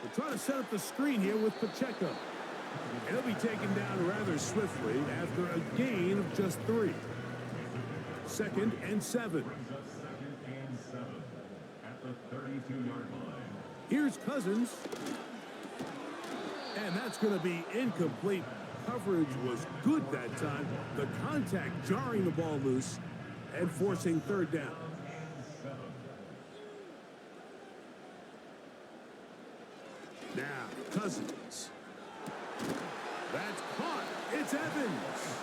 They're trying to set up the screen here with Pacheco. And he'll be taken down rather swiftly after a gain of just 3. 2nd and 7. At the 32-yard line. Here's Cousins. And that's going to be incomplete. Coverage was good that time. The contact jarring the ball loose and forcing 3rd down. Now, Cousins. That's caught. It's Evans.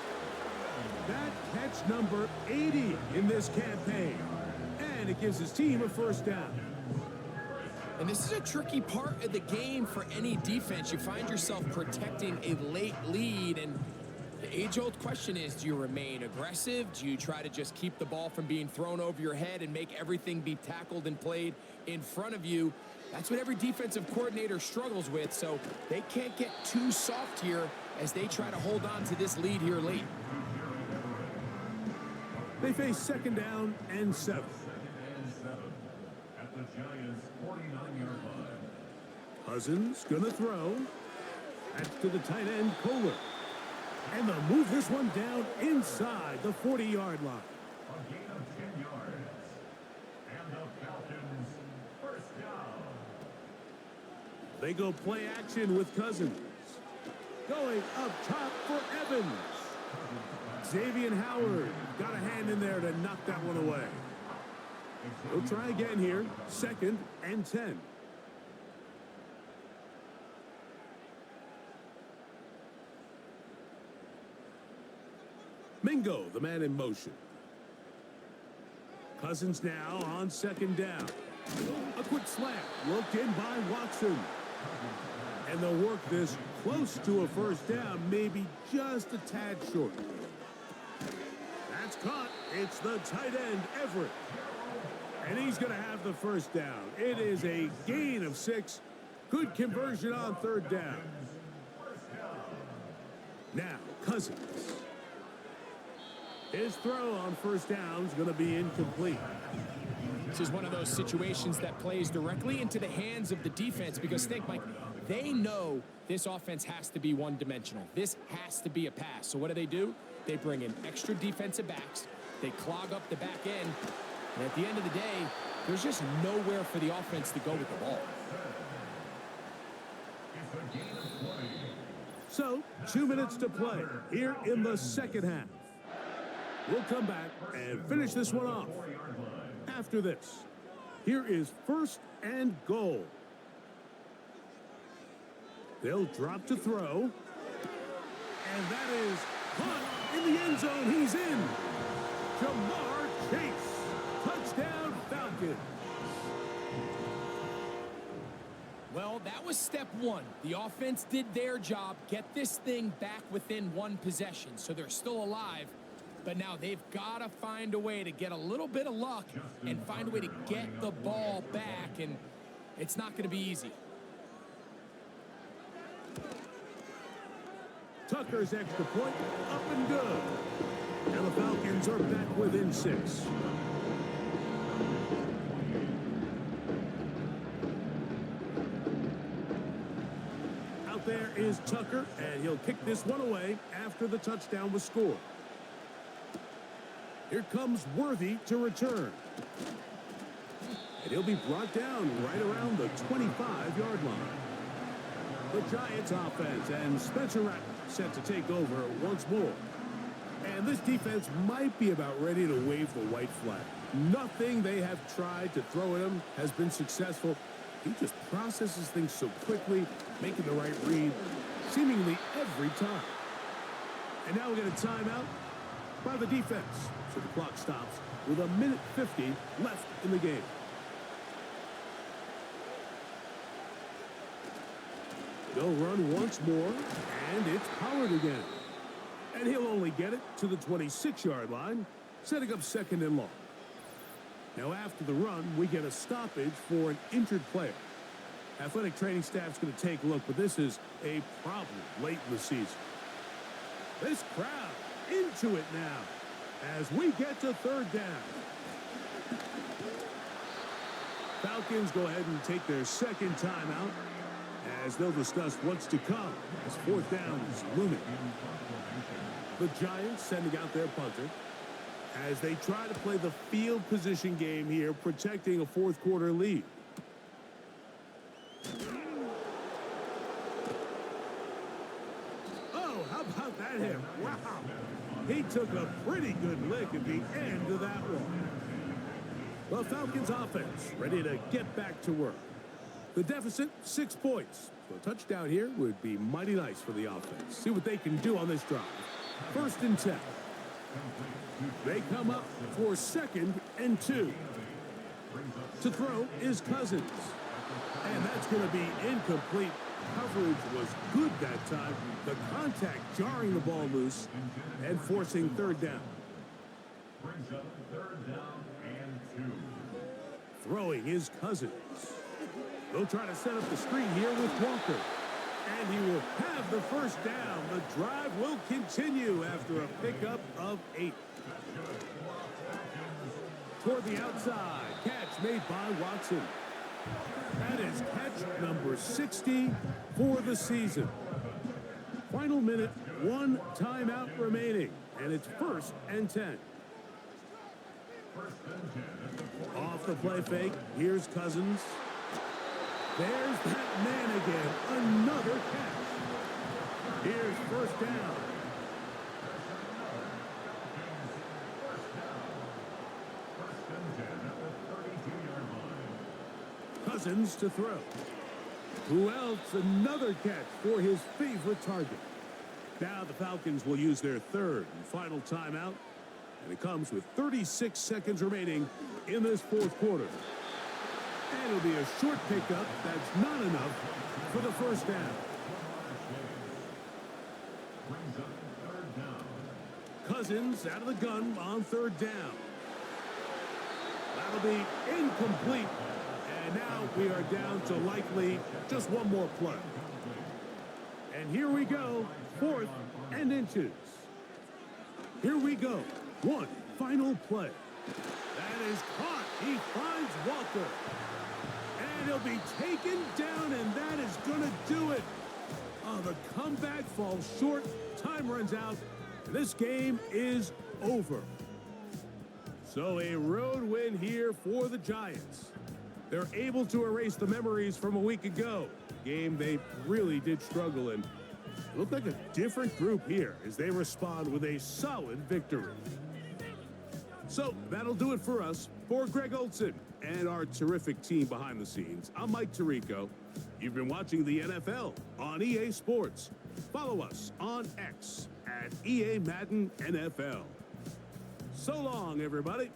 That catch number 80 in this campaign. And it gives his team a 1st down. And this is a tricky part of the game for any defense. You find yourself protecting a late lead, and the age-old question is, do you remain aggressive? Do you try to just keep the ball from being thrown over your head and make everything be tackled and played in front of you? That's what every defensive coordinator struggles with, so they can't get too soft here as they try to hold on to this lead here late. They face second down and 7. At the Giants' 49-yard line. Cousins gonna throw. That's to the tight end, Kohler. And they'll move this one down inside the 40-yard line. A gain of 10 yards. And the Falcons first down. They go play action with Cousins. Going up top for Evans. Xavier Howard got a hand in there to knock that one away. We'll try again here. Second and 10. Mingo, the man in motion. Cousins now on second down. A quick slant. Looked in by Watson. And they'll work this close to a first down, maybe just a tad short. That's caught. It's the tight end, Everett. And he's going to have the first down. It is a gain of 6. Good conversion on third down. Now, Cousins. His throw on first down is going to be incomplete. This is one of those situations that plays directly into the hands of the defense because, think, Mike, they know this offense has to be one-dimensional. This has to be a pass. So what do? They bring in extra defensive backs. They clog up the back end. And at the end of the day, there's just nowhere for the offense to go with the ball. So, 2 minutes to play here in the second half. We'll come back and finish this one off after this. Here is first and goal. They'll drop to throw. And that is caught in the end zone. He's in. Jamar Chase. Touchdown, Falcons. Well, that was step one. The offense did their job, get this thing back within one possession, so they're still alive. But now they've got to find a way to get a little bit of luck and find a way to get the ball back, and it's not going to be easy. Tucker's extra point, up and good. And the Falcons are back within 6. Out there is Tucker, and he'll kick this one away after the touchdown was scored. Here comes Worthy to return. And he'll be brought down right around the 25-yard line. The Giants offense and Spencer Rattler set to take over once more. And this defense might be about ready to wave the white flag. Nothing they have tried to throw at him has been successful. He just processes things so quickly, making the right read, seemingly every time. And now we get a timeout by the defense. So the clock stops with 1:50 left in the game. They'll run once more, and it's Pollard again. And he'll only get it to the 26-yard line, setting up second and long. Now after the run, we get a stoppage for an injured player. Athletic training staff's going to take a look, but this is a problem late in the season. This crowd into it now as we get to third down. Falcons go ahead and take their second timeout as they'll discuss what's to come as fourth down is looming. The Giants sending out their punter as they try to play the field position game here, protecting a fourth quarter lead. Oh, how about that hit? Wow. He took a pretty good lick at the end of that one. The Falcons offense ready to get back to work. The deficit, 6 points. So a touchdown here would be mighty nice for the offense. See what they can do on this drive. First and 10. They come up for second and 2. To throw is Cousins. And that's going to be incomplete. Coverage was good that time. The contact jarring the ball loose and forcing third down. Brings up third down and 2. Throwing is Cousins. They'll try to set up the screen here with Walker. And he will have the first down. The drive will continue after a pickup of 8. Toward the outside, catch made by Watson. That is catch number 60 for the season. Final minute, 1 timeout remaining, and it's 1st and 10. Off the play fake, here's Cousins. There's that man again, another catch. Here's 1st down. Cousins to throw. Who else? Another catch for his favorite target. Now the Falcons will use their 3rd and final timeout, and it comes with 36 seconds remaining in this 4th quarter. And it'll be a short pickup that's not enough for the 1st down. Cousins out of the gun on 3rd down. That'll be incomplete. And now we are down to likely just one more play. And here we go, 4th and inches. Here we go, one final play. That is caught. He finds Walker. And he'll be taken down, and that is going to do it. Oh, the comeback falls short. Time runs out. And this game is over. So a road win here for the Giants. They're able to erase the memories from a week ago. Game they really did struggle in. It looked like a different group here as they respond with a solid victory. So that'll do it for us. For Greg Olson and our terrific team behind the scenes, I'm Mike Tirico. You've been watching the NFL on EA Sports. Follow us on X at EA Madden NFL. So long, everybody.